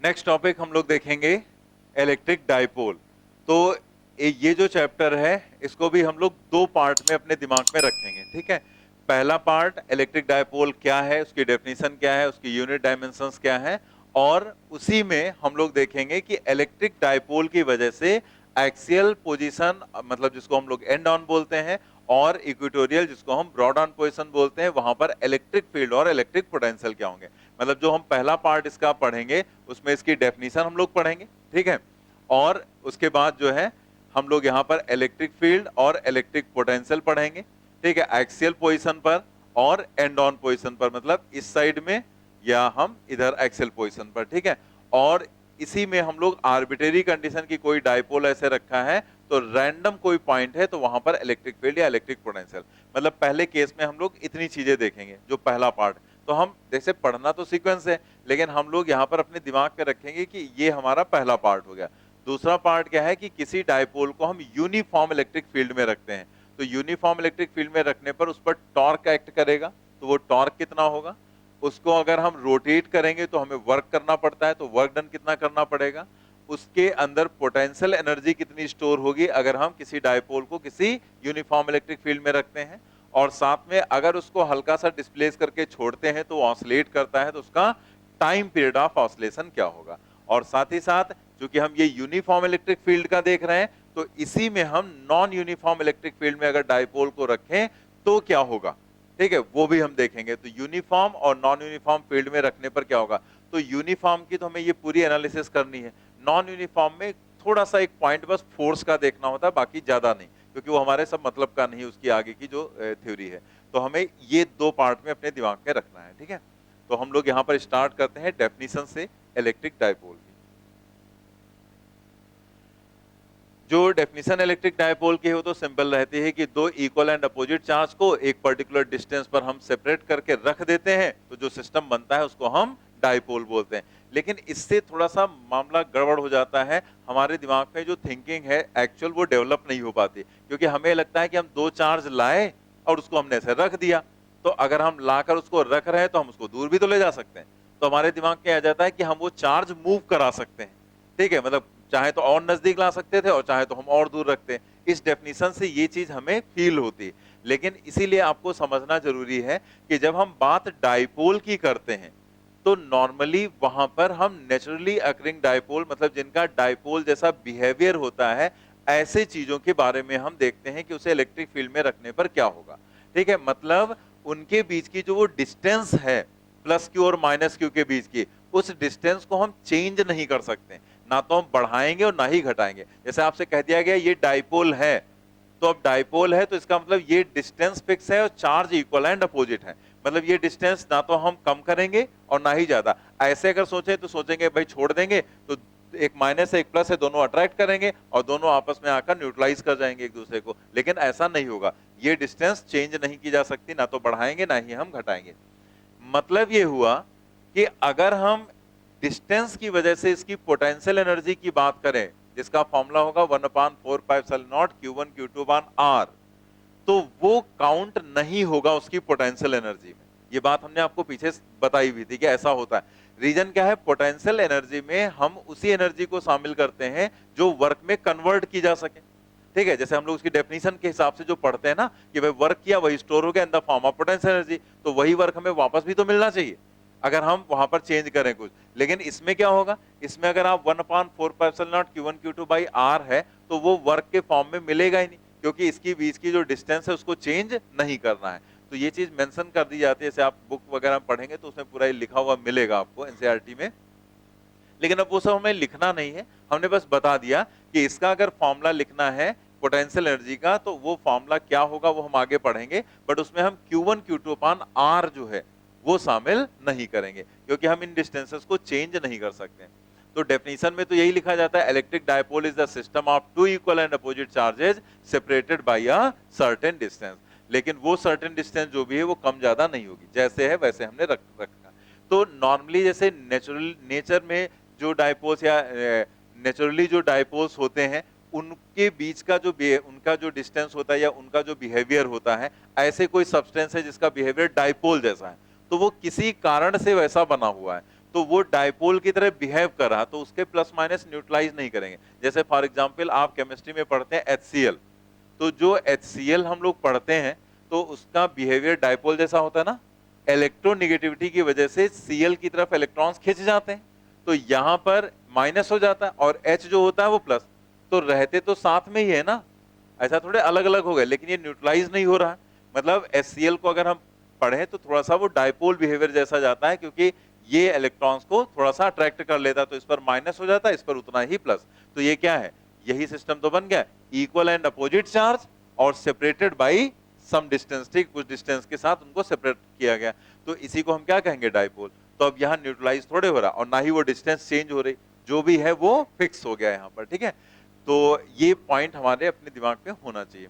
Next topic हम लोग देखेंगे इलेक्ट्रिक डाइपोल। तो ये जो चैप्टर है इसको भी हम लोग दो पार्ट में अपने दिमाग में रखेंगे, ठीक है। पहला पार्ट इलेक्ट्रिक डाइपोल क्या है, उसकी डेफिनेशन क्या है, उसकी यूनिट डायमेंशंस क्या है, और उसी में हम लोग देखेंगे कि इलेक्ट्रिक डाइपोल की वजह से एक्सियल पोजीशन, मतलब जिसको हम लोग एंड ऑन बोलते हैं, और इक्वेटोरियल जिसको हम ब्रॉड ऑन पोजीशन बोलते हैं, वहां पर इलेक्ट्रिक फील्ड और इलेक्ट्रिक पोटेंशियल क्या होंगे। मतलब जो हम पहला पार्ट इसका पढ़ेंगे उसमें इसकी डेफिनेशन हम लोग पढ़ेंगे, ठीक है। और उसके बाद जो है हम लोग यहाँ पर इलेक्ट्रिक फील्ड और इलेक्ट्रिक पोटेंशियल पढ़ेंगे, ठीक है, एक्सियल पोजीशन पर और एंड ऑन पोजीशन पर, मतलब इस साइड में या हम इधर एक्सियल पोजीशन पर, ठीक है। और इसी में हम लोग आर्बिट्रेरी कंडीशन की कोई डाइपोल ऐसे रखा है तो रैंडम कोई पॉइंट है तो वहां पर इलेक्ट्रिक फील्ड या इलेक्ट्रिक पोटेंशियल, मतलब पहले केस में हम लोग इतनी चीजें देखेंगे जो पहला पार्ट। तो हम जैसे पढ़ना तो सीक्वेंस है, लेकिन हम लोग यहाँ पर अपने दिमाग में रखेंगे कि ये हमारा पहला पार्ट हो गया। दूसरा पार्ट क्या है कि किसी डाइपोल को हम यूनिफॉर्म इलेक्ट्रिक फील्ड में रखते हैं, तो यूनिफॉर्म इलेक्ट्रिक फील्ड में रखने पर उस पर टॉर्क एक्ट करेगा, तो वो टॉर्क कितना होगा। उसको अगर हम रोटेट करेंगे तो हमें वर्क करना पड़ता है, तो वर्क डन कितना करना पड़ेगा। उसके अंदर पोटेंशियल एनर्जी कितनी स्टोर होगी अगर हम किसी डाइपोल को किसी यूनिफॉर्म इलेक्ट्रिक फील्ड में रखते हैं। और साथ में अगर उसको हल्का सा डिस्प्लेस करके छोड़ते हैं तो ऑसिलेट करता है, तो उसका टाइम पीरियड ऑफ ऑसिलेशन क्या होगा। और साथ ही साथ क्योंकि हम ये यूनिफॉर्म इलेक्ट्रिक फील्ड का देख रहे हैं, तो इसी में हम नॉन यूनिफॉर्म इलेक्ट्रिक फील्ड में अगर डाइपोल को रखें तो क्या होगा, ठीक है, वो भी हम देखेंगे। तो यूनिफॉर्म और नॉन यूनिफॉर्म फील्ड में रखने पर क्या होगा। तो यूनिफॉर्म की तो हमें ये पूरी एनालिसिस करनी है, नॉन यूनिफॉर्म में थोड़ा सा एक पॉइंट बस फोर्स का देखना होता है, बाकी ज्यादा नहीं, क्योंकि वो हमारे सब मतलब का नहीं, उसकी आगे की जो थ्योरी है। तो हमें ये दो पार्ट में अपने दिमाग में रखना है, ठीक है। तो हम लोग यहाँ पर स्टार्ट करते हैं डेफिनेशन से इलेक्ट्रिक डाइपोल की। जो डेफिनेशन इलेक्ट्रिक डाइपोल की है वो तो सिंपल रहती है कि दो इक्वल एंड अपोजिट चार्ज को एक पर्टिकुलर डिस्टेंस पर हम सेपरेट करके रख देते हैं, तो जो सिस्टम बनता है उसको हम डाइपोल बोलते हैं। लेकिन इससे थोड़ा सा मामला गड़बड़ हो जाता है, हमारे दिमाग में जो थिंकिंग है एक्चुअल वो डेवलप नहीं हो पाती, क्योंकि हमें लगता है कि हम दो चार्ज लाए और उसको हमने ऐसे रख दिया, तो अगर हम लाकर उसको रख रहे हैं तो हम उसको दूर भी तो ले जा सकते हैं। तो हमारे दिमाग में आ जाता है कि हम वो चार्ज मूव करा सकते हैं, ठीक है, मतलब चाहे तो और नजदीक ला सकते थे और चाहे तो हम और दूर रखते हैं। इस डेफिनेशन से ये चीज हमें फील होती है। लेकिन इसीलिए आपको समझना जरूरी है कि जब हम बात डाइपोल की करते हैं तो नॉर्मली वहां पर हम नेचुरली अकरिंग डाइपोल, मतलब जिनका डाइपोल जैसा बिहेवियर होता है, ऐसे चीजों के बारे में हम देखते हैं कि उसे इलेक्ट्रिक फील्ड में रखने पर क्या होगा, ठीक है। मतलब उनके बीच की जो वो डिस्टेंस है प्लस क्यू और माइनस क्यू के बीच की, उस डिस्टेंस को हम चेंज नहीं कर सकते, ना तो हम बढ़ाएंगे और ना ही घटाएंगे। जैसे आपसे कह दिया गया ये डाइपोल है, तो अब डाइपोल है तो इसका मतलब ये डिस्टेंस फिक्स है और चार्ज इक्वल एंड अपोजिट है, मतलब ये डिस्टेंस ना तो हम कम करेंगे और ना ही ज्यादा। ऐसे अगर सोचे तो सोचेंगे भाई छोड़ देंगे तो एक माइनस है एक प्लस है, दोनों अट्रैक्ट करेंगे और दोनों आपस में आकर न्यूट्रलाइज कर जाएंगे एक दूसरे को, लेकिन ऐसा नहीं होगा। ये डिस्टेंस चेंज नहीं की जा सकती, ना तो बढ़ाएंगे ना ही हम घटाएंगे। मतलब ये हुआ कि अगर हम डिस्टेंस की वजह से इसकी पोटेंशियल एनर्जी की बात करें, जिसका फॉर्मूला होगा 1/4πε0 Q1 Q2/R, तो वो काउंट नहीं होगा उसकी पोटेंशियल एनर्जी में। ये बात हमने आपको पीछे बताई भी थी कि ऐसा होता है। रीजन क्या है, पोटेंशियल एनर्जी में हम उसी एनर्जी को शामिल करते हैं जो वर्क में कन्वर्ट की जा सके, ठीक है। जैसे हम लोग उसकी डेफिनेशन के हिसाब से जो पढ़ते हैं ना कि भाई वर्क किया वही स्टोर हो गया in the form of potential energy, तो वही वर्क हमें वापस भी तो मिलना चाहिए अगर हम वहां पर चेंज करें कुछ। लेकिन इसमें क्या होगा, इसमें अगर आप 1/4πε0 Q1 Q2/R है तो वो वर्क के फॉर्म में मिलेगा ही नहीं, क्योंकि इसकी बीच की जो डिस्टेंस है उसको चेंज नहीं करना है। तो ये चीज मेंशन कर दी जाती है, जैसे आप बुक वगैरह पढ़ेंगे तो उसमें पूरा लिखा हुआ मिलेगा आपको एनसीईआरटी में। लेकिन अब वो सब हमें लिखना नहीं है, हमने बस बता दिया कि इसका अगर फॉर्मूला लिखना है पोटेंशियल एनर्जी का तो वो फॉर्मूला क्या होगा वो हम आगे पढ़ेंगे, बट उसमें हम Q1 Q2/R जो है वो शामिल नहीं करेंगे, क्योंकि हम इन डिस्टेंसेस को चेंज नहीं कर सकते। तो डेफिनेशन में तो यही लिखा जाता है, electric dipole is the system of two equal and opposite charges separated by a certain distance. लेकिन वो सर्टेन डिस्टेंस जो भी है वो कम ज्यादा नहीं होगी, जैसे है वैसे हमने रखा। तो नॉर्मली जैसे नेचर में जो डायपोल्स या नेचुरली जो डायपोल्स होते हैं उनके बीच का जो उनका जो डिस्टेंस होता है या उनका जो बिहेवियर होता है, ऐसे कोई सब्सटेंस है जिसका बिहेवियर डायपोल जैसा है, तो वो किसी कारण से वैसा बना हुआ है। तो वो डायपोल की तरह बिहेव कर रहा, तो उसके प्लस माइनस न्यूट्रलाइज नहीं करेंगे। जैसे फॉर एग्जांपल आप केमिस्ट्री में पढ़ते हैं HCl, तो जो HCl हम लोग पढ़ते हैं तो उसका बिहेवियर डायपोल जैसा होता है ना, इलेक्ट्रोनेगेटिविटी की वजह से Cl की तरफ इलेक्ट्रॉन्स खिंच जाते हैं, तो यहां पर माइनस हो जाता है और H जो होता है वो प्लस, तो रहते तो साथ में ही है ना, ऐसा थोड़े अलग अलग हो गए, लेकिन ये न्यूट्रलाइज नहीं हो रहा है। मतलब HCl को अगर हम पढ़े तो थोड़ा सा वो डायपोल बिहेवियर जैसा जाता है, क्योंकि ये इलेक्ट्रॉन्स को थोड़ा सा अट्रैक्ट कर लेता है, तो इस पर माइनस हो जाता है, इस पर उतना ही प्लस। तो ये क्या है, यही सिस्टम तो बन गया, इक्वल एंड अपोजिट चार्ज और सेपरेटेड बाई सम डिस्टेंस, ठीक, कुछ डिस्टेंस के साथ उनको सेपरेट किया गया, तो इसी को हम क्या कहेंगे, डायपोल। तो अब यहाँ न्यूट्रलाइज थोड़े हो रहा और ना ही वो डिस्टेंस चेंज हो रही, जो भी है वो फिक्स हो गया यहाँ पर, ठीक है। तो ये पॉइंट हमारे अपने दिमाग में होना चाहिए।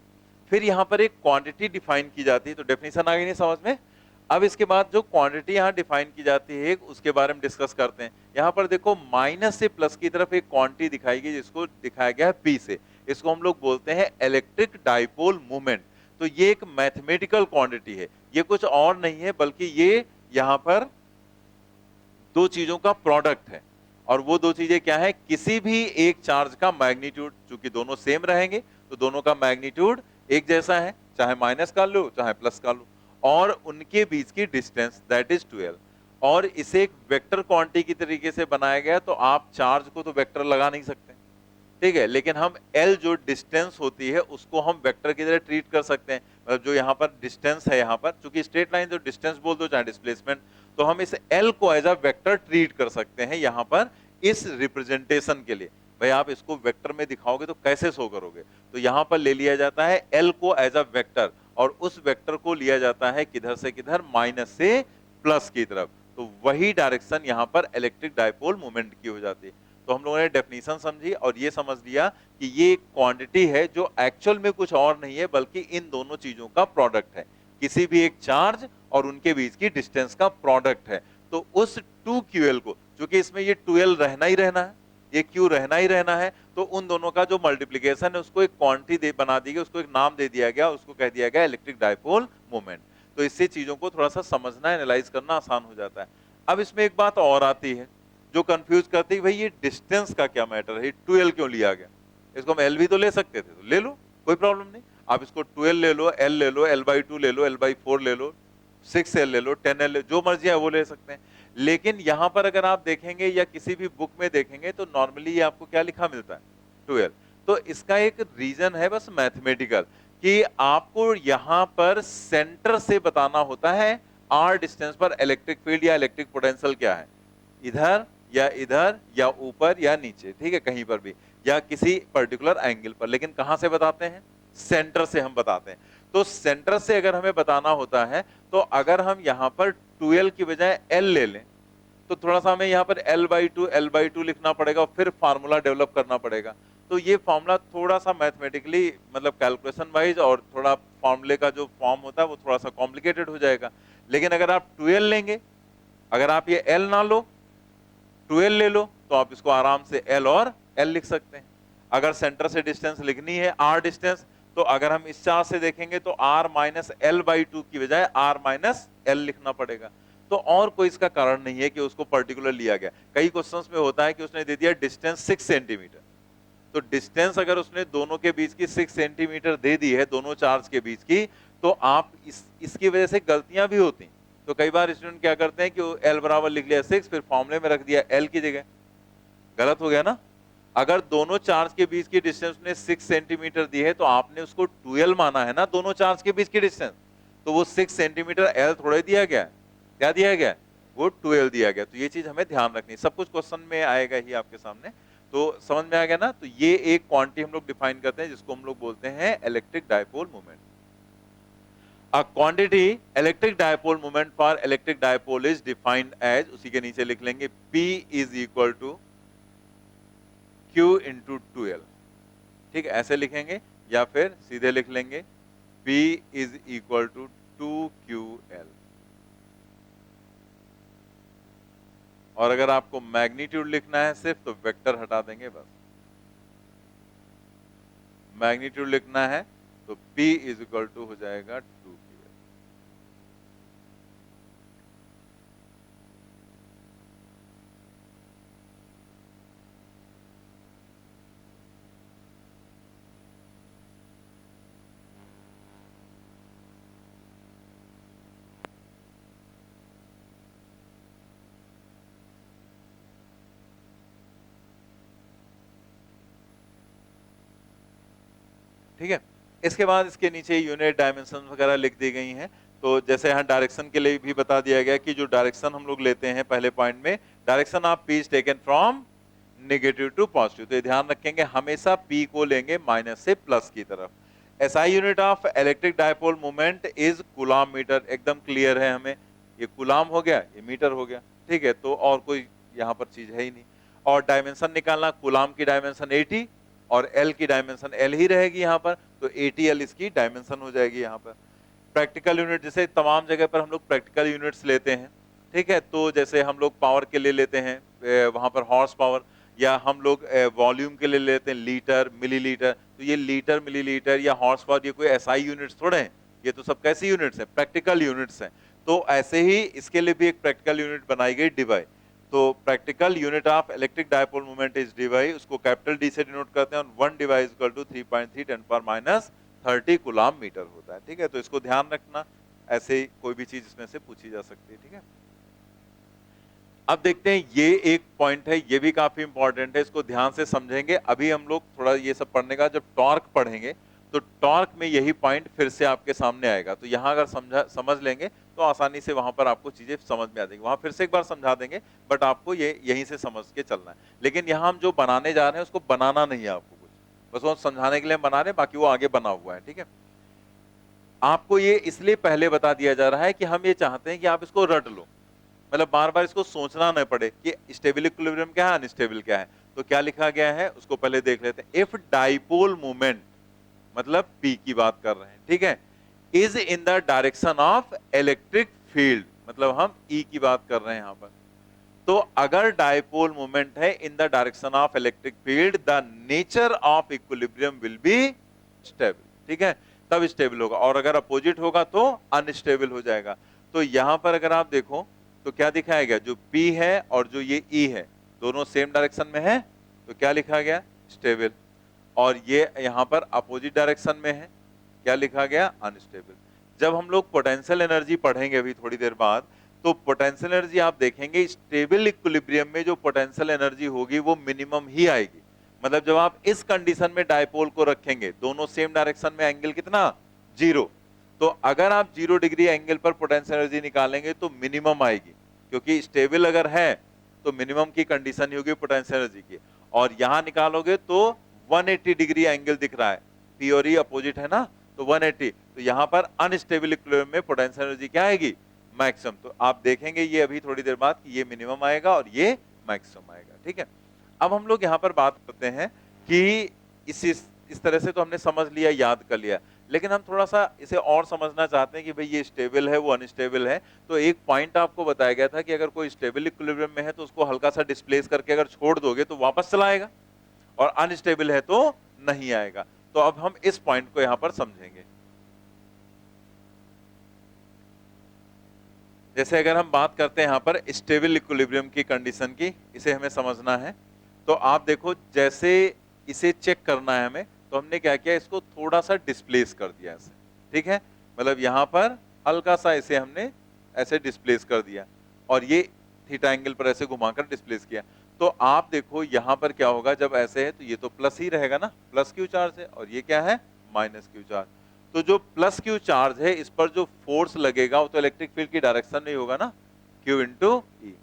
फिर यहाँ पर एक क्वांटिटी डिफाइन की जाती है, तो डेफिनेशन आ गई नहीं समझ में। अब इसके बाद जो क्वांटिटी यहाँ डिफाइन की जाती है उसके बारे में डिस्कस करते हैं। यहाँ पर देखो माइनस से प्लस की तरफ एक क्वांटिटी दिखाई गई जिसको दिखाया गया है P से, इसको हम लोग बोलते हैं इलेक्ट्रिक डाइपोल मोमेंट। तो ये एक मैथमेटिकल क्वांटिटी है, ये कुछ और नहीं है बल्कि ये यहाँ पर दो चीजों का प्रोडक्ट है, और वो दो चीजें क्या है, किसी भी एक चार्ज का मैग्नीट्यूड, चूंकि दोनों सेम रहेंगे तो दोनों का मैग्नीट्यूड एक जैसा है, चाहे माइनस का लो चाहे प्लस का लो, और उनके बीच की डिस्टेंस दैट इज 12। और इसे एक वेक्टर क्वांटिटी की तरीके से बनाया गया, तो आप चार्ज को तो वेक्टर लगा नहीं सकते, ठीक है, लेकिन हम L जो डिस्टेंस होती है उसको हम वेक्टर की तरह ट्रीट कर सकते हैं। मतलब जो यहाँ पर डिस्टेंस है, यहाँ पर चूंकि स्ट्रेट लाइन जो डिस्टेंस बोल दो चाहे डिस्प्लेसमेंट, तो हम इस L को एज अ वेक्टर ट्रीट कर सकते हैं यहाँ पर इस रिप्रेजेंटेशन के लिए। भाई आप इसको वेक्टर में दिखाओगे तो कैसे शो करोगे, तो यहाँ पर ले लिया जाता है L को एज अ वेक्टर, और उस वेक्टर को लिया जाता है किधर से किधर, माइनस से प्लस की तरफ, तो वही डायरेक्शन यहाँ पर इलेक्ट्रिक डायपोल मोमेंट की हो जाती है। तो हम लोगों ने डेफिनेशन समझी और ये समझ लिया कि ये एक क्वांटिटी है जो एक्चुअल में कुछ और नहीं है बल्कि इन दोनों चीजों का प्रोडक्ट है, किसी भी एक चार्ज और उनके बीच की डिस्टेंस का प्रोडक्ट है। तो उस 2QL को, क्योंकि इसमें ये 2L रहना ही रहना है, ये Q रहना ही रहना है, तो उन दोनों का जो मल्टीप्लीकेशन है उसको एक क्वांटिटी बना दी गई, उसको एक नाम दे दिया गया, उसको कह दिया गया इलेक्ट्रिक डायपोल मोमेंट। तो इससे चीजों को थोड़ा सा समझना, एनालाइज करना आसान हो जाता है। अब इसमें एक बात और आती है जो कंफ्यूज करती है, भाई ये डिस्टेंस का क्या मैटर है, 2L क्यों लिया गया, इसको हम L भी तो ले सकते थे, तो ले लो, कोई प्रॉब्लम नहीं, आप इसको 2L ले लो, L ले लो, L/2 ले लो, L/4 ले लो, 6L ले लो, 10L ले, जो मर्जी है वो ले सकते हैं। लेकिन यहां पर अगर आप देखेंगे या किसी भी बुक में देखेंगे तो नॉर्मली ये आपको क्या लिखा मिलता है, 2L। तो इसका एक रीजन है बस मैथमेटिकल, कि आपको यहां पर सेंटर से बताना होता है R डिस्टेंस पर इलेक्ट्रिक फील्ड या इलेक्ट्रिक पोटेंशियल क्या है, इधर या ऊपर या नीचे, ठीक है, कहीं पर भी, या किसी पर्टिकुलर एंगल पर, लेकिन कहां से बताते हैं, सेंटर से हम बताते हैं। तो सेंटर से अगर हमें बताना होता है, तो अगर हम यहां पर 2L की बजाय L ले लें, तो थोड़ा सा हमें यहाँ पर L/2 लिखना पड़ेगा और फिर फार्मूला डेवलप करना पड़ेगा। तो ये फार्मूला थोड़ा सा मैथमेटिकली, मतलब कैलकुलेशन वाइज, और थोड़ा फार्मूले का जो फॉर्म होता है वो थोड़ा सा कॉम्प्लिकेटेड हो जाएगा। लेकिन अगर आप 2L लेंगे, अगर आप ये L ना लो, 2L ले लो, तो आप इसको आराम से L और L लिख सकते हैं। अगर सेंटर से डिस्टेंस लिखनी है R डिस्टेंस, तो अगर हम इस चार्ट से देखेंगे तो R-L/2 की बजाय R-L लिखना पड़ेगा। तो और कोई इसका कारण नहीं है कि उसको पर्टिकुलर लिया गया। कई क्वेश्चंस में होता है कि उसने दे दिया डिस्टेंस 6 सेंटीमीटर, तो डिस्टेंस अगर उसने दोनों के बीच की 6 सेंटीमीटर दे दी है, दोनों चार्ज के बीच की, तो आप इसकी वजह से गलतियां भी होती। तो कई बार स्टूडेंट क्या करते हैं कि L बराबर लिख लिया 6, फिर फॉर्मूले में रख दिया L की जगह, गलत हो गया ना। अगर दोनों चार्ज के बीच की डिस्टेंस ने 6 सेंटीमीटर दी है, तो आपने उसको 2L माना है ना, दोनों चार्ज के बीच की डिस्टेंस, तो वो 6 सेंटीमीटर L थोड़े दिया गया, क्या दिया गया, वो 2L दिया गया। तो ये चीज हमें ध्यान रखनी, सब कुछ क्वेश्चन में आएगा ही आपके सामने, तो समझ में आ गया ना। तो ये एक क्वांटिटी हम लोग डिफाइन करते हैं जिसको हम लोग बोलते हैं electric dipole moment. A quantity electric dipole moment for electric dipole is defined as, उसी के नीचे लिख लेंगे P is equal to Q into 2L, ठीक है, ऐसे लिखेंगे, या फिर सीधे लिख लेंगे P is equal to 2QL। और अगर आपको मैग्नीट्यूड लिखना है सिर्फ, तो वेक्टर हटा देंगे बस, मैग्नीट्यूड लिखना है तो P इज इक्वल टू हो जाएगा 2QL। ठीक है। इसके बाद इसके नीचे यूनिट डायमेंशन वगैरह लिख दी गई हैं। तो जैसे यहाँ डायरेक्शन के लिए भी बता दिया गया कि जो डायरेक्शन हम लोग लेते हैं पहले पॉइंट में, direction of P is taken from negative to positive. तो ये ध्यान रखेंगे हमेशा पी को लेंगे माइनस से प्लस की तरफ। SI unit of electric dipole moment is coulomb metre. एकदम क्लियर है हमें, ये कूलाम हो गया, ये मीटर हो गया, ठीक है। तो और कोई यहाँ पर चीज है ही नहीं। और डायमेंशन निकालना, कूलाम की डायमेंशन 80 और एल की डायमेंशन एल ही रहेगी यहाँ पर, तो 80 एल इसकी डायमेंशन हो जाएगी यहाँ पर। प्रैक्टिकल यूनिट, जैसे तमाम जगह पर हम लोग प्रैक्टिकल यूनिट्स लेते हैं, ठीक है। तो जैसे हम लोग पावर के लिए लेते हैं वहां पर हॉर्स पावर, या हम लोग वॉल्यूम के लिए लेते हैं लीटर मिलीलीटर। तो ये लीटर मिलीलीटर या हॉर्स पावर ये कोई एसआई यूनिट्स थोड़े हैं, ये तो सब कैसी यूनिट्स हैं, प्रैक्टिकल यूनिट्स हैं। तो ऐसे ही इसके लिए भी एक प्रैक्टिकल यूनिट बनाई गई डिवाई। तो practical unit of electric dipole moment is Debye, उसको कैपिटल डी से डिनोट करते हैं। 1 Debye equal to 3.3 10 power minus 30 coulomb metre होता है, ठीक है। तो इसको ध्यान रखना, ऐसे ही कोई भी चीज इसमें से पूछी जा सकती है, ठीक है। अब देखते हैं, ये एक पॉइंट है, ये भी काफी इंपॉर्टेंट है, इसको ध्यान से समझेंगे। अभी हम लोग थोड़ा ये सब पढ़ने का, जब टॉर्क पढ़ेंगे तो टॉर्क में यही पॉइंट फिर से आपके सामने आएगा। तो यहां अगर समझ लेंगे तो आसानी से वहां पर आपको चीजें समझ में आ जाएंगी। वहां फिर से एक बार समझा देंगे, बट आपको ये यहीं से समझ के चलना है। लेकिन यहां हम जो बनाने जा रहे हैं उसको बनाना नहीं है आपको कुछ, बस वो समझाने के लिए बना रहे हैं, बाकी वो आगे बना हुआ है, ठीक है। आपको ये इसलिए पहले बता दिया जा रहा है कि हम ये चाहते हैं कि आप इसको रट लो, मतलब बार बार इसको सोचना न पड़े कि स्टेबल इक्विलिब्रियम क्या है, अनस्टेबल क्या है। तो क्या लिखा गया है उसको पहले देख लेते हैं। इफ डाइपोल मोमेंट, मतलब पी की बात कर रहे हैं, ठीक है, is in the direction of electric field, मतलब हम ई की बात कर रहे हैं यहां पर। तो अगर डायपोल मोमेंट है in the direction of electric field, the nature of equilibrium will be stable, ठीक है, तब स्टेबल होगा। और अगर अपोजिट होगा तो अनस्टेबल हो जाएगा। तो यहां पर अगर आप देखो तो क्या दिखाया गया, जो P है और जो ये E है दोनों सेम डायरेक्शन में है, तो क्या लिखा गया, स्टेबल। और ये यहां पर अपोजिट डायरेक्शन में है, क्या लिखा गया, अनस्टेबल। जब हम लोग पोटेंशियल एनर्जी पढ़ेंगे अभी थोड़ी देर बाद, तो पोटेंशियल एनर्जी आप देखेंगे स्टेबल इक्विलिब्रियम में जो पोटेंशियल एनर्जी होगी वो मिनिमम ही आएगी। मतलब जब आप इस कंडीशन में डायपोल को रखेंगे, दोनों सेम डायरेक्शन में, एंगल कितना, 0, तो अगर आप 0 डिग्री एंगल पर पोटेंशियल एनर्जी निकालेंगे तो मिनिमम आएगी, क्योंकि स्टेबल अगर है तो मिनिमम की कंडीशन ही होगी पोटेंशियल एनर्जी की। और यहां निकालोगे तो 180 डिग्री एंगल दिख रहा है, पी और ई अपोजिट है ना, तो 180। तो यहां पर अनस्टेबल इक्विलिब्रियम में पोटेंशियल एनर्जी क्या आएगी, मैक्सिमम। तो आप देखेंगे ये अभी थोड़ी देर बाद कि ये मिनिमम आएगा और ये मैक्सिमम आएगा, ठीक है। अब हम लोग यहां पर बात करते हैं कि इस तरह से तो हमने समझ लिया, याद कर लिया, लेकिन हम थोड़ा सा इसे और समझना चाहते हैं कि भाई ये स्टेबल है, वो अनस्टेबल है। तो एक पॉइंट आपको बताया गया था कि अगर कोई स्टेबल इक्विलिब्रियम में है तो उसको हल्का सा डिस्प्लेस करके अगर छोड़ दोगे तो वापस चला आएगा, और अनस्टेबल है तो नहीं आएगा। तो अब हम इस पॉइंट को यहां पर समझेंगे। जैसे अगर हम बात करते हैं यहां पर स्टेबल इक्विलिब्रियम की कंडीशन की, इसे हमें समझना है। तो आप देखो, जैसे इसे चेक करना है हमें, तो हमने क्या किया, इसको थोड़ा सा डिस्प्लेस कर दिया ऐसे, ठीक है, मतलब यहां पर हल्का सा इसे हमने ऐसे डिस्प्लेस कर दिया, और ये थीटा एंगल पर ऐसे घुमाकर डिस्प्लेस किया। तो आप देखो यहां पर क्या होगा, जब ऐसे है तो ये तो प्लस ही रहेगा ना, प्लस क्यू चार्ज है, और ये क्या है, माइनस क्यू चार्ज। तो जो प्लस क्यू चार्ज है, इस पर जो फोर्स लगेगा वो तो इलेक्ट्रिक फील्ड की डायरेक्शन में ही होगा ना, क्यू इंटू ई।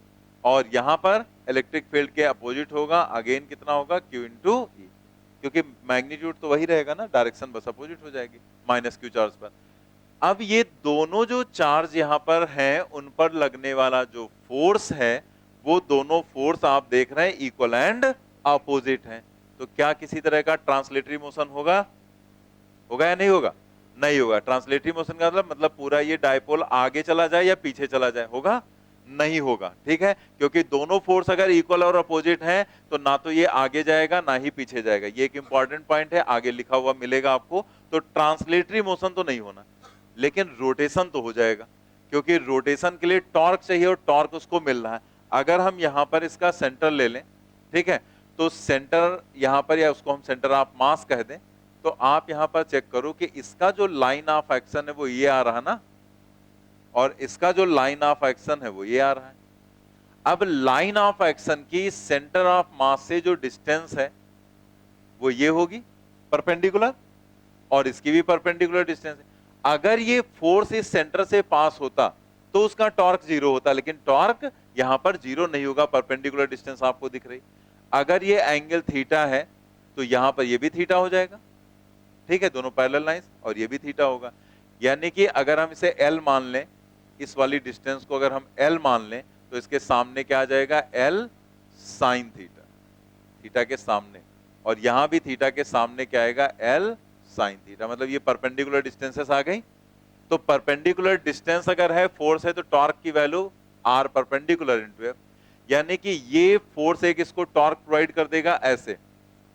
और यहां पर इलेक्ट्रिक फील्ड के अपोजिट होगा, अगेन कितना होगा, क्यू इंटू ई, क्योंकि मैग्नीट्यूड तो वही रहेगा ना, डायरेक्शन बस अपोजिट हो जाएगी माइनस क्यू चार्ज पर। अब ये दोनों जो चार्ज यहाँ पर हैं, उन पर लगने वाला जो फोर्स है, वो दोनों फोर्स आप देख रहे हैं इक्वल एंड अपोजिट हैं। तो क्या किसी तरह का ट्रांसलेटरी मोशन होगा, होगा या नहीं होगा, नहीं होगा। ट्रांसलेटरी मोशन का मतलब पूरा ये डायपोल आगे चला जाए या पीछे चला जाए, होगा, नहीं होगा, ठीक है, क्योंकि दोनों फोर्स अगर इक्वल और अपोजिट हैं तो ना तो ये आगे जाएगा ना ही पीछे जाएगा। ये एक इंपॉर्टेंट पॉइंट है, आगे लिखा हुआ मिलेगा आपको। तो ट्रांसलेटरी मोशन तो नहीं होना, लेकिन रोटेशन तो हो जाएगा, क्योंकि रोटेशन के लिए टॉर्क चाहिए और टॉर्क उसको मिल रहा है। अगर हम यहां पर इसका सेंटर ले लें, ठीक है, तो सेंटर यहां पर, या उसको हम सेंटर ऑफ मास कह दें, तो आप यहां पर चेक करो कि इसका जो लाइन ऑफ एक्शन है वो ये आ रहा ना, और इसका जो लाइन ऑफ एक्शन है वो ये आ रहा है। अब लाइन ऑफ एक्शन की सेंटर ऑफ मास से जो डिस्टेंस है वो ये होगी परपेंडिकुलर, और इसकी भी परपेंडिकुलर डिस्टेंस है। अगर ये फोर्स इस सेंटर से पास होता तो उसका टॉर्क जीरो होता, लेकिन टॉर्क यहां पर जीरो नहीं होगा, परपेंडिकुलर डिस्टेंस आपको दिख रही। अगर ये एंगल थीटा है तो यहां पर ये भी थीटा हो जाएगा, ठीक है, दोनों पैरेलल लाइंस, और ये भी थीटा होगा। यानी कि अगर हम इसे L मान लें, इस वाली डिस्टेंस को अगर हम L मान लें तो इसके सामने क्या आ जाएगा, L साइन थीटा, थीटा के सामने, और यहां भी थीटा के सामने क्या आएगा, L साइन थीटा। मतलब ये परपेंडिकुलर डिस्टेंसेस आ गई। तो परपेंडिकुलर डिस्टेंस अगर है, फोर्स है, तो टॉर्क की value R perpendicular into F, यानी कि ये फोर्स एक इसको टॉर्क प्रोवाइड कर देगा ऐसे,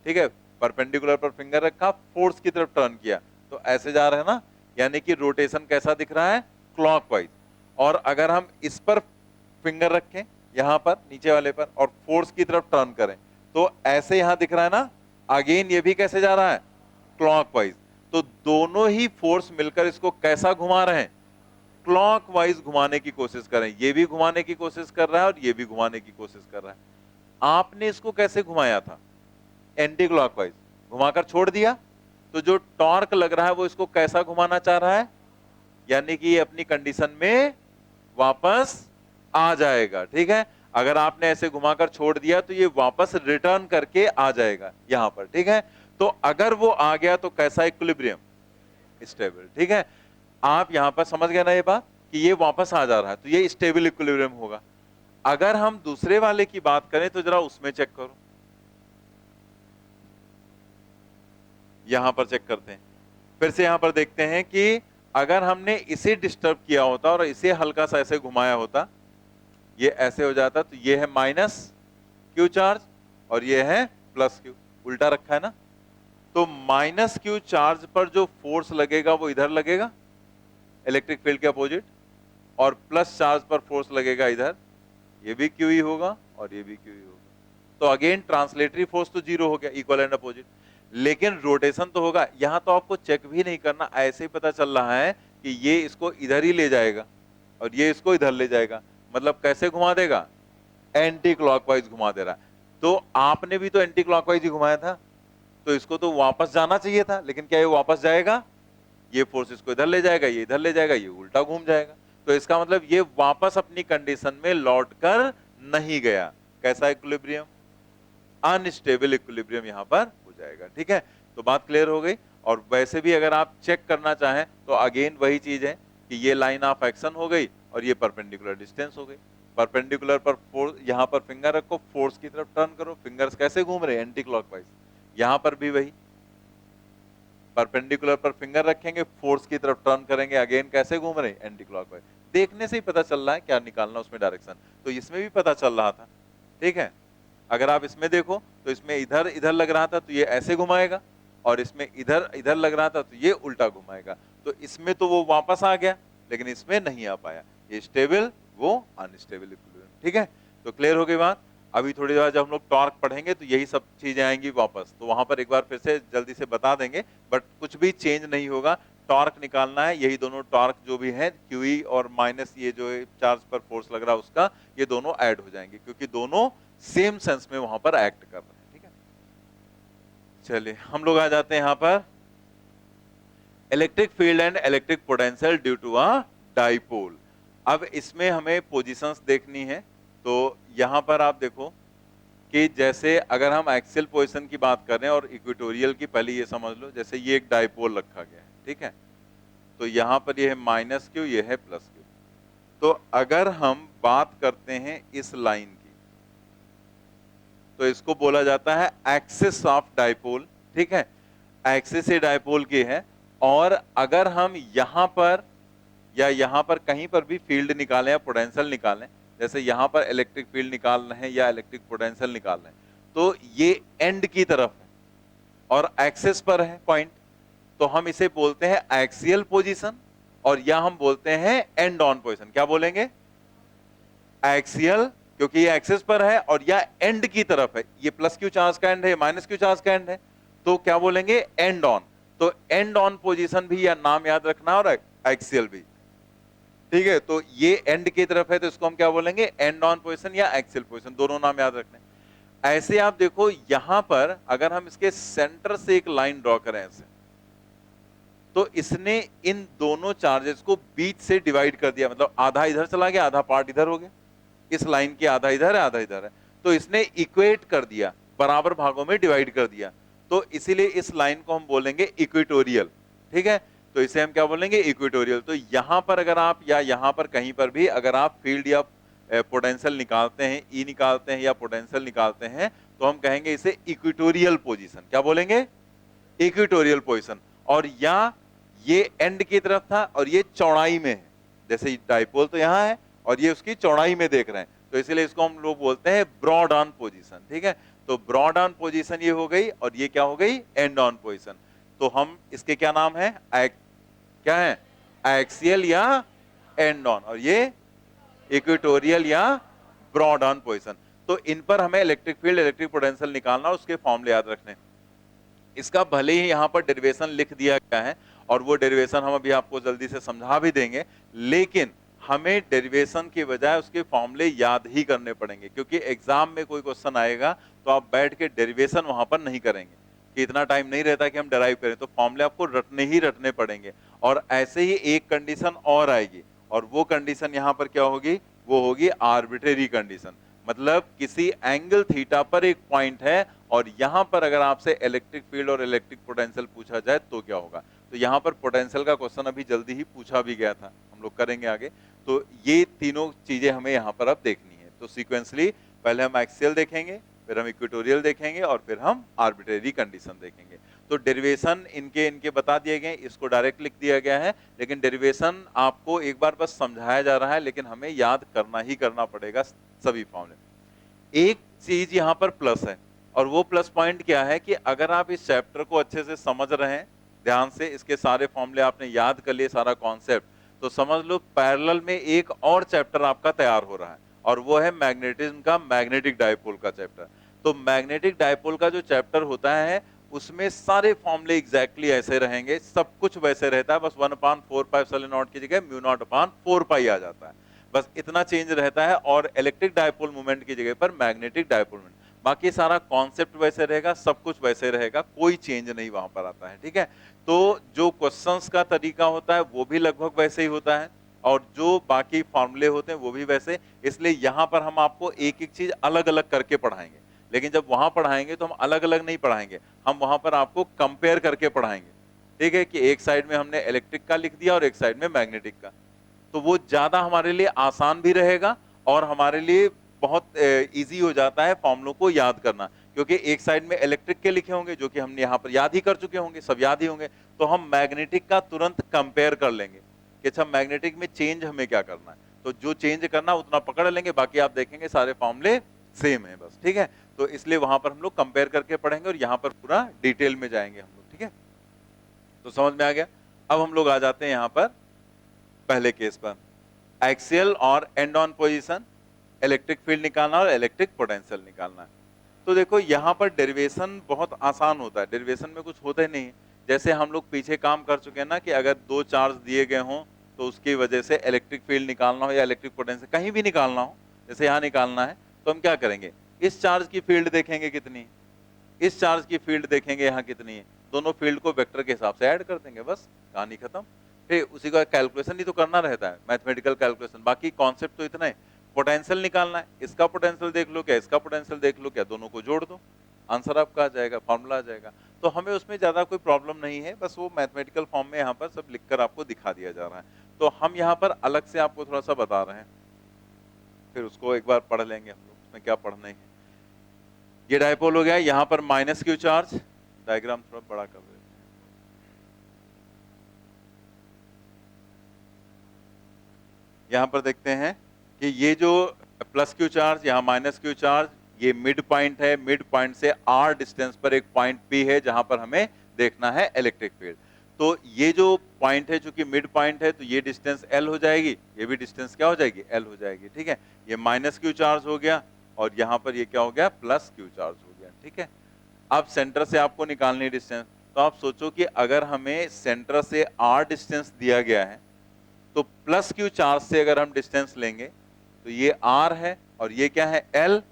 ठीक है, परपेंडिकुलर पर फिंगर रखा, फोर्स की तरफ टर्न किया तो ऐसे जा रहा है ना, यानी कि रोटेशन कैसा दिख रहा है, क्लॉकवाइज। और अगर हम इस पर फिंगर रखें यहां पर नीचे वाले पर और फोर्स की तरफ टर्न करें तो ऐसे यहां दिख रहा है ना, अगेन ये भी कैसे जा रहा है, क्लॉकवाइज। तो दोनों ही फोर्स मिलकर इसको कैसा घुमा रहे हैं, क्लॉकवाइज घुमाने की कोशिश कर रहे हैं। ये भी घुमाने की कोशिश कर रहा है और ये भी घुमाने की कोशिश कर रहा है। आपने इसको कैसे घुमाया था, एंटी क्लॉकवाइज घुमाकर छोड़ दिया, तो जो टॉर्क लग रहा है वो इसको कैसा घुमाना चाह रहा है, यानी कि ये अपनी कंडीशन में वापस आ जाएगा, ठीक है। अगर आपने ऐसे घुमाकर छोड़ दिया तो ये वापस रिटर्न करके आ जाएगा यहां पर, ठीक है। तो अगर वो आ गया तो कैसा इक्विलिब्रियम, स्टेबल, ठीक है। आप यहां पर समझ गए ना ये बात कि ये वापस आ जा रहा है तो ये स्टेबल इक्विलिब्रियम होगा। अगर हम दूसरे वाले की बात करें तो जरा उसमें चेक करो, यहां पर चेक करते हैं, फिर से यहां पर देखते हैं कि अगर हमने इसे डिस्टर्ब किया होता और इसे हल्का सा ऐसे घुमाया होता, ये ऐसे हो जाता, तो ये है माइनस क्यू चार्ज और ये है प्लस क्यू, उल्टा रखा है ना। तो माइनस क्यू चार्ज पर जो फोर्स लगेगा वो इधर लगेगा इलेक्ट्रिक फील्ड के अपोजिट, और प्लस चार्ज पर फोर्स लगेगा इधर, ये भी क्यू ही होगा और ये भी क्यू ही होगा। तो अगेन ट्रांसलेटरी फोर्स तो जीरो हो गया, इक्वल एंड अपोजिट, लेकिन रोटेशन तो होगा। यहां तो आपको चेक भी नहीं करना, ऐसे ही पता चल रहा है कि ये इसको इधर ही ले जाएगा और ये इसको इधर ले जाएगा। मतलब कैसे घुमा देगा, एंटी क्लॉकवाइज घुमा दे रहा है। तो आपने भी तो एंटी क्लॉकवाइज ही घुमाया था, तो इसको तो वापस जाना चाहिए था, लेकिन क्या ये वापस जाएगा, ये फोर्स इसको इधर ले जाएगा, ये इधर ले जाएगा, ये उल्टा घूम जाएगा। तो इसका मतलब ये वापस अपनी कंडीशन में लौटकर नहीं गया। कैसा इक्विलिब्रियम, अनस्टेबल इक्विलिब्रियम यहां पर हो जाएगा, ठीक है। तो बात क्लियर हो गई। और वैसे भी अगर आप चेक करना चाहें तो अगेन वही चीज है कि ये लाइन ऑफ एक्शन हो गई और ये परपेंडिकुलर डिस्टेंस हो गई। परपेंडिकुलर पर फोर्स, यहां पर फिंगर रखो, फोर्स की तरफ टर्न करो, फिंगर्स कैसे घूम रहे हैं, एंटी क्लॉकवाइज। यहां पर भी वही, परपेंडिकुलर पर फिंगर रखेंगे, फोर्स की तरफ टर्न करेंगे, अगेन कैसे घूम रहे हैं, एंटी क्लॉकवाइज। देखने से ही पता चल रहा है क्या निकालना उसमें डायरेक्शन, तो इसमें भी पता चल रहा था, ठीक है। अगर आप इसमें देखो तो इसमें इधर इधर लग रहा था तो ये ऐसे घुमाएगा, और इसमें इधर इधर लग रहा था तो ये उल्टा घुमाएगा। तो इसमें तो वो वापस आ गया लेकिन इसमें नहीं आ पाया, ये स्टेबल वो अनस्टेबल इक्विलिब्रियम, ठीक है। तो क्लियर हो गई बात। अभी थोड़ी देर जब हम लोग टॉर्क पढ़ेंगे तो यही सब चीजें आएंगी वापस, तो वहां पर एक बार फिर से जल्दी से बता देंगे, बट कुछ भी चेंज नहीं होगा। टॉर्क निकालना है, यही दोनों टॉर्क जो भी है क्यूई और माइनस ये जो चार्ज पर फोर्स लग रहा है उसका, ये दोनों ऐड हो जाएंगे क्योंकि दोनों सेम सेंस में वहां पर एक्ट कर रहे हैं, ठीक है। चलिए हम लोग आ जाते हैं यहां पर electric field and electric potential due to a dipole. अब इसमें हमें पोजीशंस देखनी है। तो यहां पर आप देखो कि जैसे अगर हम एक्सियल पोजीशन की बात करें और इक्वेटोरियल की, पहले ये समझ लो, जैसे ये एक डाइपोल रखा गया है, ठीक है। तो यहां पर ये है माइनस क्यू, ये है प्लस क्यू। तो अगर हम बात करते हैं इस लाइन की तो इसको बोला जाता है एक्सिस ऑफ डाइपोल, ठीक है। एक्सिस ये डाइपोल की है। और अगर हम यहां पर या यहां पर कहीं पर भी फील्ड निकालें या पोटेंशियल निकालें, जैसे यहां पर इलेक्ट्रिक फील्ड निकाल रहे हैं या इलेक्ट्रिक पोटेंशियल निकाल रहे हैं, तो ये एंड की तरफ है और एक्सिस पर है पॉइंट, तो हम इसे बोलते हैं एक्सियल पोजीशन, और या हम बोलते हैं एंड ऑन पोजीशन। क्या बोलेंगे, एक्सियल, क्योंकि ये एक्सिस पर है, और या एंड की तरफ है, ये प्लस क्यू चार्ज का एंड है, माइनस क्यू चार्ज का एंड है, तो क्या बोलेंगे, एंड ऑन। तो एंड ऑन पोजीशन भी या नाम याद रखना, और एक्सियल भी, ठीक है। तो ये एंड की तरफ है तो इसको हम क्या बोलेंगे, एंड ऑन पोजीशन या एक्सियल पोजीशन, दोनों नाम याद रखने। ऐसे आप देखो यहां पर अगर हम इसके सेंटर से एक लाइन ड्रॉ करें ऐसे, तो इसने इन दोनों चार्जेस को बीच से डिवाइड कर दिया, मतलब आधा इधर चला गया, आधा पार्ट इधर हो गया, इस लाइन की आधा इधर है आधा इधर है, तो इसने इक्वेट कर दिया, बराबर भागों में डिवाइड कर दिया, तो इसीलिए इस लाइन को हम बोलेंगे इक्वेटोरियल। ठीक है, तो इसे हम क्या बोलेंगे, इक्वेटोरियल। तो यहां पर अगर आप या यहां पर कहीं पर भी अगर आप फील्ड या पोटेंशियल निकालते हैं, ई निकालते हैं या पोटेंशियल निकालते हैं, तो हम कहेंगे इसे इक्वेटोरियल पोजीशन। क्या बोलेंगे, इक्वेटोरियल पोजीशन। और या ये एंड की तरफ था और ये चौड़ाई में है, जैसे डाइपोल तो यहां है और ये उसकी चौड़ाई में देख रहे हैं, तो इसलिए इसको हम लोग बोलते हैं ब्रॉड ऑन पोजीशन। ठीक है, तो ब्रॉड ऑन पोजीशन ये हो गई, और ये क्या हो गई, एंड ऑन पोजीशन। तो हम इसके क्या नाम है, क्या है, एक्सियल या एंड ऑन, और ये इक्वेटोरियल या ब्रॉड ऑन पोजीशन। तो इन पर हमें इलेक्ट्रिक फील्ड, इलेक्ट्रिक पोटेंशियल निकालना, उसके फॉर्मूले याद रखने। इसका भले ही यहां पर डेरिवेशन लिख दिया गया है, और वो डेरिवेशन हम अभी आपको जल्दी से समझा भी देंगे, लेकिन हमें डेरिवेशन की बजाय उसके फॉर्मूले याद ही करने पड़ेंगे, क्योंकि एग्जाम में कोई क्वेश्चन आएगा तो आप बैठ के डेरिवेशन वहां पर नहीं करेंगे, कि इतना टाइम नहीं रहता कि हम डराइव करें, तो फॉर्मूले आपको रटने ही रटने पड़ेंगे। और ऐसे ही एक कंडीशन और आएगी, और वो कंडीशन यहां पर क्या होगी, वो होगी आर्बिट्रेरी कंडीशन। मतलब किसी एंगल थीटा पर एक पॉइंट है, और यहां पर अगर आपसे इलेक्ट्रिक फील्ड और इलेक्ट्रिक पोटेंशियल पूछा जाए तो क्या होगा। तो यहां पर पोटेंशियल का क्वेश्चन अभी जल्दी ही पूछा भी गया था, हम लोग करेंगे आगे। तो ये तीनों चीजें हमें यहां पर अब देखनी है। तो सीक्वेंसली पहले हम एक्सियल देखेंगे, फिर हम इक्वेटोरियल देखेंगे, और फिर हम आर्बिट्रेरी कंडीशन देखेंगे। तो डेरिवेशन इनके बता दिए गए, इसको डायरेक्ट लिख दिया गया है, लेकिन डेरिवेशन आपको एक बार बस समझाया जा रहा है, लेकिन हमें याद करना ही करना पड़ेगा सभी फॉर्मूले। एक चीज यहां पर प्लस है, और वो प्लस पॉइंट क्या है कि अगर आप इस चैप्टर को अच्छे से समझ रहे हैं, ध्यान से इसके सारे फॉर्मूले आपने याद कर लिए, सारा कॉन्सेप्ट, तो समझ लो पैरेलल में एक और चैप्टर आपका तैयार हो रहा है, और वो है मैग्नेटिज्म का, मैग्नेटिक डायपोल का चैप्टर। तो मैग्नेटिक डायपोल का जो चैप्टर होता है, उसमें सारे फॉर्मूले एग्जैक्टली ऐसे रहेंगे, सब कुछ वैसे रहता है, बस 1/4 सोलेनॉइड की जगह μ0/4 आ जाता है, बस इतना चेंज रहता है। और इलेक्ट्रिक डायपोल मोमेंट की जगह पर मैग्नेटिक डायपोल मोमेंट, बाकी सारा कॉन्सेप्ट वैसे रहेगा, सब कुछ वैसे रहेगा, कोई चेंज नहीं वहां पर आता है। ठीक है, तो जो क्वेश्चंस का तरीका होता है वो भी लगभग वैसे ही होता है, और जो बाकी फॉर्मूले होते हैं वो भी वैसे। इसलिए यहां पर हम आपको एक एक चीज अलग अलग करके पढ़ाएंगे, लेकिन जब वहां पढ़ाएंगे तो हम अलग अलग नहीं पढ़ाएंगे, हम वहां पर आपको कंपेयर करके पढ़ाएंगे। ठीक है, कि एक साइड में हमने इलेक्ट्रिक का लिख दिया और एक साइड में मैग्नेटिक का, तो वो ज्यादा हमारे लिए आसान भी रहेगा, और हमारे लिए बहुत इजी हो जाता है फॉर्मूलों को याद करना, क्योंकि एक साइड में इलेक्ट्रिक के लिखे होंगे जो कि हमने यहाँ पर याद ही कर चुके होंगे, सब याद ही होंगे, तो हम मैग्नेटिक का तुरंत कंपेयर कर लेंगे कि अच्छा मैग्नेटिक में चेंज हमें क्या करना है, तो जो चेंज करना उतना पकड़ लेंगे, बाकी आप देखेंगे सारे फॉर्मूले सेम है बस। ठीक है, तो इसलिए वहां पर हम लोग कंपेयर करके पढ़ेंगे, और यहाँ पर पूरा डिटेल में जाएंगे हम लोग। ठीक है, तो समझ में आ गया। अब हम लोग आ जाते हैं यहाँ पर पहले केस पर, एक्सियल और and on position, electric field निकालना और इलेक्ट्रिक पोटेंशियल निकालना है। तो देखो यहाँ पर डेरिवेशन बहुत आसान होता है, डेरिवेशन में कुछ होता ही नहीं। जैसे हम लोग पीछे काम कर चुके हैं ना, कि अगर दो चार्ज दिए गए हों तो उसकी वजह से इलेक्ट्रिक फील्ड निकालना हो या इलेक्ट्रिक पोटेंशियल कहीं भी निकालना हो, जैसे यहाँ निकालना है, तो हम क्या करेंगे, इस चार्ज की फील्ड देखेंगे कितनी, इस चार्ज की फील्ड देखेंगे यहाँ कितनी है, दोनों फील्ड को वेक्टर के हिसाब से ऐड कर देंगे, बस कहानी खत्म। फिर उसी का कैलकुलेशन ही तो करना रहता है, मैथमेटिकल कैलकुलेशन, बाकी कॉन्सेप्ट तो इतना है। पोटेंशियल निकालना है, इसका पोटेंशियल देख लो क्या, इसका पोटेंशियल देख लो क्या, दोनों को जोड़ दो, आंसर आपका आ जाएगा, फॉर्मूला आ जाएगा। तो हमें उसमें ज्यादा कोई प्रॉब्लम नहीं है, बस वो मैथमेटिकल फॉर्म में यहाँ पर सब लिखकर आपको दिखा दिया जा रहा है। तो हम यहाँ पर अलग से आपको थोड़ा सा बता रहे हैं, फिर उसको एक बार पढ़ लेंगे हम लोग, उसमें क्या पढ़ना है। ये डायपोल हो गया, यहाँ पर माइनस क्यू चार्ज, डायग्राम थोड़ा बड़ा कर देते हैं। यहाँ पर देखते हैं कि ये जो प्लस क्यू चार्ज, यहाँ माइनस क्यू चार्ज, ये मिड पॉइंट है, मिड पॉइंट से आर डिस्टेंस पर एक पॉइंट पी है जहां पर हमें देखना है इलेक्ट्रिक फील्ड। तो ये जो पॉइंट है, चूंकि मिड पॉइंट है, तो ये डिस्टेंस एल हो जाएगी, ये भी डिस्टेंस क्या हो जाएगी, एल हो जाएगी। ठीक है, ये माइनस क्यू चार्ज हो गया, और यहाँ पर ये क्या हो गया, प्लस क्यू चार्ज हो गया। ठीक है, अब सेंटर से आपको निकालनी डिस्टेंस, तो आप सोचो कि अगर हमें सेंटर से आर डिस्टेंस दिया गया है, तो प्लस क्यू चार्ज से अगर हम डिस्टेंस लेंगे, तो ये आर है और ये क्या है, एल,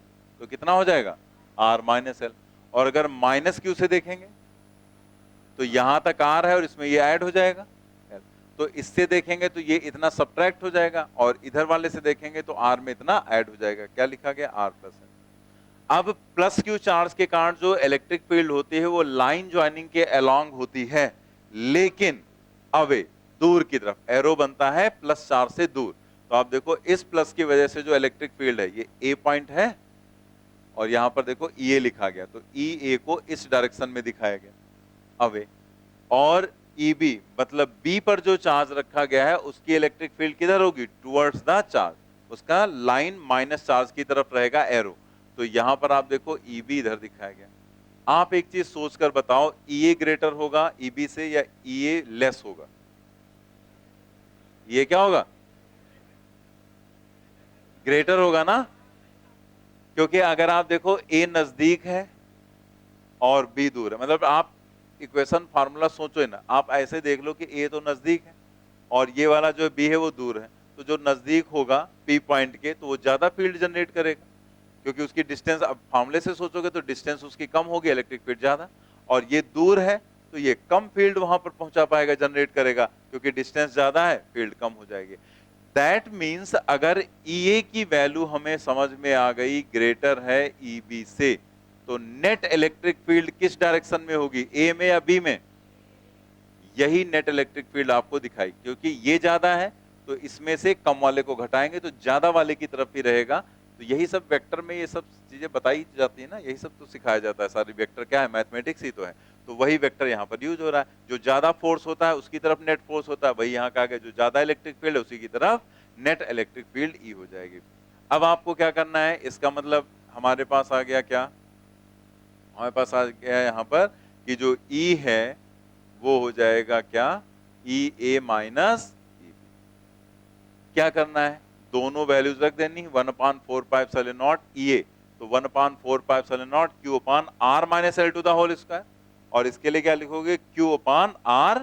तो कितना हो जाएगा, आर माइनस एल। और अगर माइनस क्यू से देखेंगे, तो यहां तक आर है और इसमें ये ऐड हो जाएगा, तो इससे देखेंगे तो ये इतना सब्ट्रैक्ट हो जाएगा और इधर वाले से देखेंगे तो आर में इतना ऐड हो जाएगा। क्या लिखा गया? आर प्लस है। अब प्लस क्यू चार्ज के कारण जो इलेक्ट्रिक फील्ड होती है वो लाइन ज्वाइनिंग के अलोंग होती है, लेकिन अवे दूर की तरफ एरो बनता है प्लस चार्ज से दूर। तो आप देखो इस प्लस की वजह से जो इलेक्ट्रिक फील्ड है ये ए पॉइंट है और यहां पर देखो ई ए लिखा गया, तो ई ए को इस डायरेक्शन में दिखाया गया अवे, और ई बी मतलब बी पर जो चार्ज रखा गया है उसकी इलेक्ट्रिक फील्ड किधर होगी? टुवर्ड्स द चार्ज, उसका लाइन माइनस चार्ज की तरफ रहेगा एरो। तो यहां पर आप देखो ई बी इधर दिखाया गया। आप एक चीज सोचकर बताओ, ई ए ग्रेटर होगा ई बी से या ई ए लेस होगा? ये क्या होगा? ग्रेटर होगा ना, क्योंकि अगर आप देखो ए नजदीक है और बी दूर है, मतलब आप इक्वेशन फार्मूला सोचो ना, आप ऐसे देख लो कि ए तो नजदीक है और ये वाला जो बी है वो दूर है, तो जो नजदीक होगा पी पॉइंट के तो वो ज्यादा फील्ड जनरेट करेगा, क्योंकि उसकी डिस्टेंस, अब फार्मूले से सोचोगे तो डिस्टेंस उसकी कम होगी, इलेक्ट्रिक फील्ड ज्यादा, और ये दूर है तो ये कम फील्ड वहां पर पहुंचा पाएगा, जनरेट करेगा, क्योंकि डिस्टेंस ज्यादा है, फील्ड कम हो जाएगी। दैट मीन्स अगर ई ए की वैल्यू हमें समझ में आ गई ग्रेटर है ई बी से, तो नेट इलेक्ट्रिक फील्ड किस डायरेक्शन में होगी? ए में या बी में? यही नेट इलेक्ट्रिक फील्ड आपको दिखाई, क्योंकि ये ज्यादा है तो इसमें से कम वाले को घटाएंगे तो ज्यादा वाले की तरफ ही रहेगा। तो यही सब वेक्टर में ये सब चीजें बताई जाती है ना, यही सब तो सिखाया जाता है। सारी वेक्टर क्या है? मैथमेटिक्स ही तो है। तो वही वेक्टर यहाँ पर यूज हो रहा है, जो ज्यादा फोर्स होता है उसकी तरफ नेट फोर्स होता है, वही यहाँ का आगे जो ज्यादा इलेक्ट्रिक फील्ड है उसी की तरफ नेट इलेक्ट्रिक फील्ड ई हो जाएगी। अब आपको क्या करना है, इसका मतलब हमारे पास आ गया क्या? हमारे पास आ गया यहाँ पर कि जो ई है वो हो जाएगा क्या? ई ए माइनस ई बी। क्या करना है? दोनों वैल्यूज रख देनी, 1/4πε0 ई ए, तो 1/4πε0 Q upon R minus L to the whole square, और इसके लिए क्या लिखोगे? Q upon R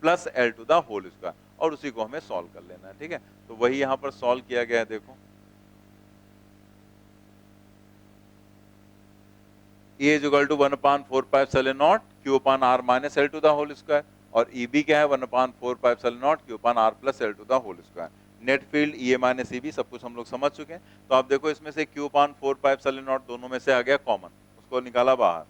plus L to the whole square, और उसी को हमें सॉल्व कर लेना है। ठीक है, तो वही यहां पर सॉल्व किया गया है। देखो E is equal to 1/4πε0 Q upon R minus L to the whole square, और EB क्या है? 1/4πε0 Q upon R plus L to the whole square। Net field EA minus EB सब कुछ हम लोग समझ चुके हैं। तो आप देखो इसमें से Q upon 4πε0 दोनों में से आ गया कॉमन, उसको निकाला बाहर,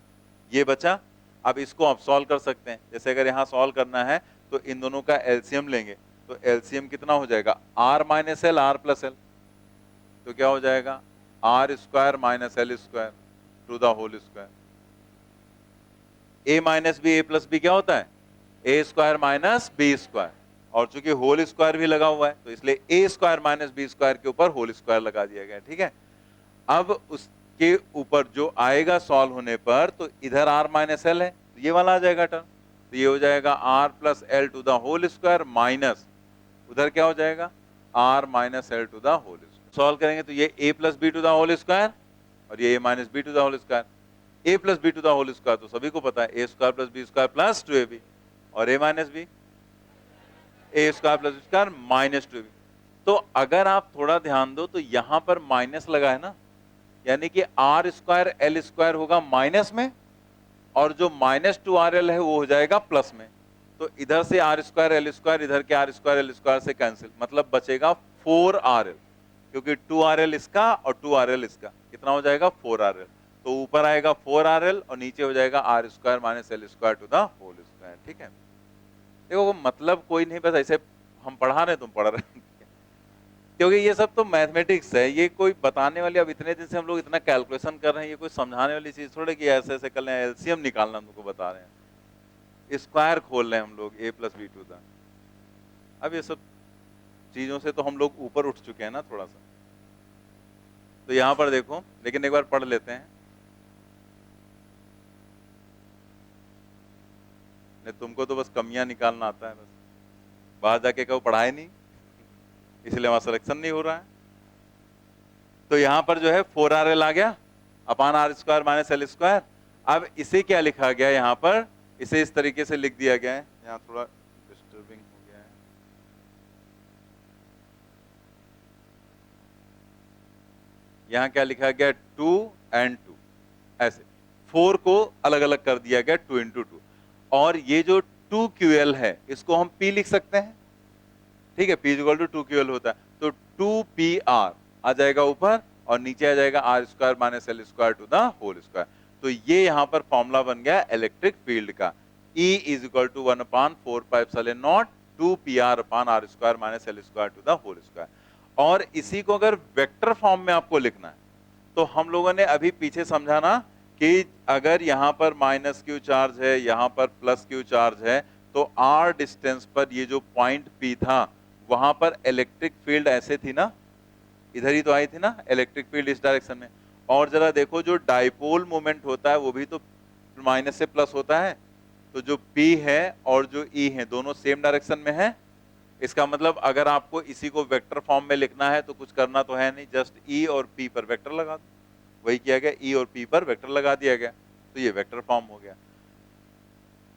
ये बचा। अब इसको आप सॉल्व कर सकते हैं। जैसे अगर यहाँ सॉल्व करना है तो इन दोनों का एलसीएम लेंगे, तो एलसीएम कितना हो जाएगा? R minus L R plus L, तो क्या हो जाएगा? R square minus L square to the whole square. A minus B, A plus B क्या होता है? A square minus B square, और चूंकि होल स्क्वायर भी लगा हुआ है तो इसलिए ए स्क्वायर माइनस बी स्क्वायर के ऊपर होल स्क्वायर लगा दिया गया। ठीक है, अब उसके ऊपर जो आएगा सॉल्व होने पर, तो इधर आर माइनस एल है तो ये वाला आ जाएगा टर्म, तो ये हो जाएगा R plus L to the whole square minus उधर क्या हो जाएगा? R minus L to the whole square. Solve करेंगे तो ये A plus B to the whole square और ये A minus B to the whole square. A plus B to the whole square तो सभी को पता है, A square plus B square plus 2ab, और A minus B A square plus B square minus 2ab। तो अगर आप थोड़ा ध्यान दो तो यहां पर माइनस लगा है ना, यानी कि आर स्क्वायर एल स्क्वायर होगा माइनस में, और जो माइनस 2rl है वो हो जाएगा प्लस में। तो इधर से आर स्क्वायर एल स्क्वायर, इधर के आर स्क्वायर एल स्क्वायर से कैंसिल, मतलब बचेगा 4rl, क्योंकि 2rl इसका और 2rl इसका, कितना हो जाएगा? 4rl। तो ऊपर आएगा 4rl और नीचे हो जाएगा R square minus L square to the whole square. ठीक है, देखो मतलब कोई नहीं, बस ऐसे हम पढ़ा रहे तुम पढ़ रहे क्योंकि ये सब तो मैथमेटिक्स है, ये कोई बताने वाली, अब इतने दिन से हम लोग इतना कैलकुलेशन कर रहे हैं, ये कोई समझाने वाली चीज थोड़े कि ऐसे ऐसे कर लें, एलसीएम निकालना हम तुमको बता रहे हैं, स्क्वायर खोल रहे हैं हम लोग, ए प्लस बी टू द। अब ये सब चीजों से तो हम लोग ऊपर उठ चुके हैं ना थोड़ा सा। तो यहां पर देखो, लेकिन एक बार पढ़ लेते हैं, नहीं तुमको तो बस कमियां निकालना आता है, बस बाहर जाके कहो पढ़ाए नहीं, इसलिए वहां सिलेक्शन नहीं हो रहा है। तो यहां पर जो है 4rl आ गया upon R square minus L square. अब इसे क्या लिखा गया यहां पर? इसे इस तरीके से लिख दिया गया है, यहां थोड़ा डिस्टर्बिंग हो गया है, यहां क्या लिखा गया? 2 and 2, ऐसे 4 को अलग अलग कर दिया गया 2 into 2, और ये जो 2QL है इसको हम P लिख सकते हैं, ठीक है, P इक्वल टू 2QL होता है, तो 2PR आ जाएगा ऊपर और नीचे आ जाएगा R square minus L square to the whole square. तो ये यहां पर फॉर्मूला बन गया इलेक्ट्रिक फील्ड का, E is equal to 1/4πε0 2PR upon R square minus L square to the whole square. और इसी को अगर वेक्टर फॉर्म में आपको लिखना है तो हम लोगों ने अभी पीछे समझा ना कि अगर यहां पर माइनस क्यू चार्ज है, यहां पर प्लस क्यू चार्ज है, तो R डिस्टेंस पर ये जो पॉइंट P था वहां पर इलेक्ट्रिक फील्ड ऐसे थी ना, इधर ही तो आई थी ना इलेक्ट्रिक फील्ड इस डायरेक्शन में। और जरा देखो जो डाइपोल मोमेंट होता है वो भी तो माइनस से प्लस होता है, तो जो P है और जो E है दोनों सेम डायरेक्शन में है। इसका मतलब अगर आपको इसी को वेक्टर फॉर्म में लिखना है तो कुछ करना तो है नहीं, जस्ट E और P पर वेक्टर लगा दो, वही किया गया, E और P पर वेक्टर लगा दिया गया, तो ये वेक्टर फॉर्म हो गया।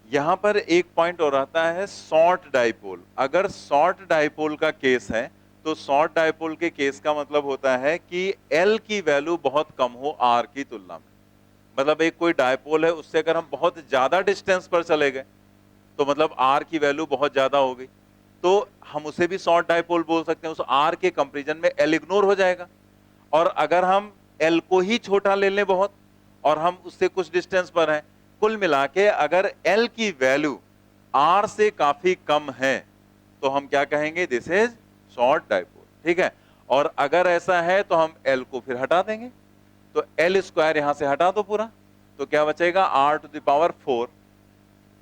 यहां पर एक पॉइंट और आता है शॉर्ट डाइपोल। अगर शॉर्ट डाइपोल का केस है तो शॉर्ट डाइपोल के केस का मतलब होता है कि L की वैल्यू बहुत कम हो R की तुलना में। मतलब एक कोई डाइपोल है उससे अगर हम बहुत ज्यादा डिस्टेंस पर चले गए तो मतलब R की वैल्यू बहुत ज्यादा हो गई, तो हम उसे भी शॉर्ट डाइपोल बोल सकते हैं। उस R के कंपैरिजन में L इग्नोर हो जाएगा। और अगर हम L को ही छोटा ले लें बहुत और हम उससे कुछ डिस्टेंस पर हैं, कुल मिला के अगर L की वैल्यू R से काफी कम है तो हम क्या कहेंगे, दिस इज शॉर्ट डाइपोल, ठीक है। और अगर ऐसा है तो हम L को फिर हटा देंगे, तो L स्क्वायर यहां से हटा दो पूरा, तो क्या बचेगा R टू द पावर 4,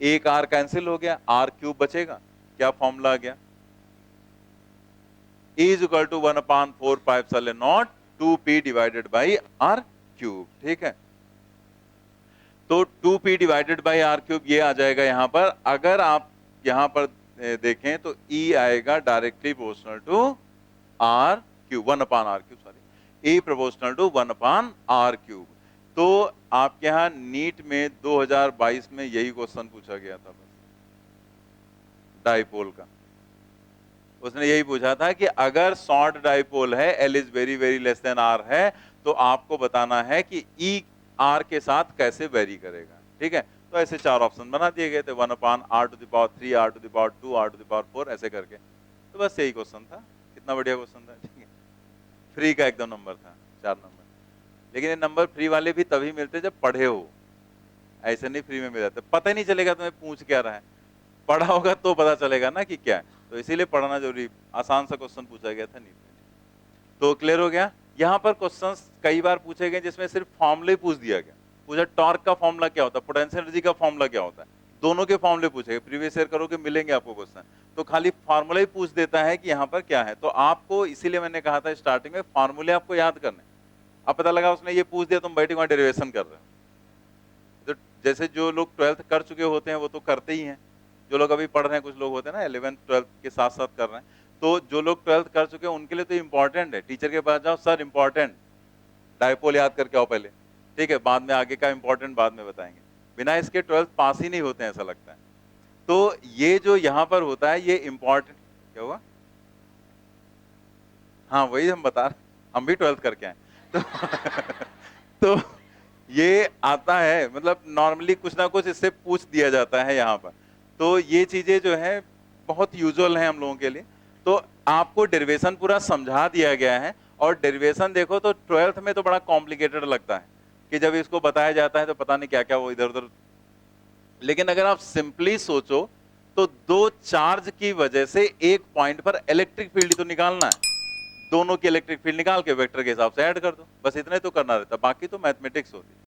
एक R कैंसिल हो गया, R क्यूब बचेगा। क्या फॉर्मूला आ गया, E is equal to 1/4πε0 2P divided by R cube, ठीक है। तो 2P divided by R cube ये आ जाएगा यहां पर। अगर आप यहां पर देखें तो E आएगा directly proportional to R cube, 1/R cube, sorry, E proportional to 1/R cube. तो आपके यहां नीट में 2022 में यही क्वेश्चन पूछा गया था, बस डाइपोल का। उसने यही पूछा था कि अगर शॉर्ट डाइपोल है, L is very very less than R है, तो आपको बताना है कि E R के साथ कैसे वेरी करेगा, ठीक है। तो ऐसे चार ऑप्शन बना दिए गए थे, 1/R to the power 3, R to the power 2, R to the power 4, ऐसे करके। तो बस यही क्वेश्चन था। कितना बढ़िया क्वेश्चन था, ठीक है। फ्री का एकदम नंबर था, 4 नंबर। लेकिन ये नंबर फ्री वाले भी तभी मिलते जब पढ़े हो, ऐसे नहीं फ्री में मिल जाते। पता ही नहीं चलेगा तुम्हें पूछ क्या रहा है, पढ़ा होगा तो पता चलेगा ना कि क्या है। तो इसीलिए पढ़ना जरूरी। आसान सा क्वेश्चन पूछा गया था नीट में। तो क्लियर हो गया। यहाँ पर क्वेश्चंस कई बार पूछे गए जिसमें सिर्फ फॉर्मूले ही पूछ दिया गया। पूछा टॉर्क का फॉर्मूला क्या होता है, पोटेंशियल एनर्जी का फॉर्मूला क्या होता है, दोनों के फॉर्मूले पूछे गए। प्रीवियस ईयर करोगे मिलेंगे आपको क्वेश्चन, तो खाली फॉर्मूला ही पूछ देता है कि यहाँ पर क्या है। तो आपको इसीलिए मैंने कहा था स्टार्टिंग में फॉर्मूले आपको याद करने। अब पता लगा उसने ये पूछ दिया, तुम बैठे वहां डेरिवेशन कर रहे हो। तो जैसे जो लोग 12th कर चुके होते हैं वो तो करते ही हैं, जो लोग अभी पढ़ रहे हैं, कुछ लोग होते हैं ना 11th 12th के साथ साथ कर रहे हैं, तो जो लोग 12th कर चुके हैं उनके लिए तो इंपॉर्टेंट है। टीचर के पास जाओ, सर इंपॉर्टेंट डाइपोल याद करके आओ पहले, ठीक है, बाद में आगे का इंपॉर्टेंट बाद में बताएंगे। बिना इसके 12th पास ही नहीं होते हैं, ऐसा लगता है। तो ये जो यहाँ पर होता है ये इंपॉर्टेंट, क्या हुआ, हाँ वही हम बता रहे, हम भी 12th करके आए तो तो ये आता है, मतलब नॉर्मली कुछ ना कुछ इससे पूछ दिया जाता है यहाँ पर। तो ये चीजें जो है बहुत यूजुअल है हम लोगों के लिए। तो आपको डेरिवेशन पूरा समझा दिया गया है। और डेरिवेशन देखो तो 12th में तो बड़ा कॉम्प्लिकेटेड लगता है कि जब इसको बताया जाता है तो पता नहीं क्या क्या वो इधर उधर। लेकिन अगर आप सिंपली सोचो तो दो चार्ज की वजह से एक पॉइंट पर इलेक्ट्रिक फील्ड तो निकालना है, दोनों की इलेक्ट्रिक फील्ड निकाल के वेक्टर के हिसाब से ऐड कर दो, बस इतना ही तो करना रहता, बाकी तो मैथमेटिक्स होती है।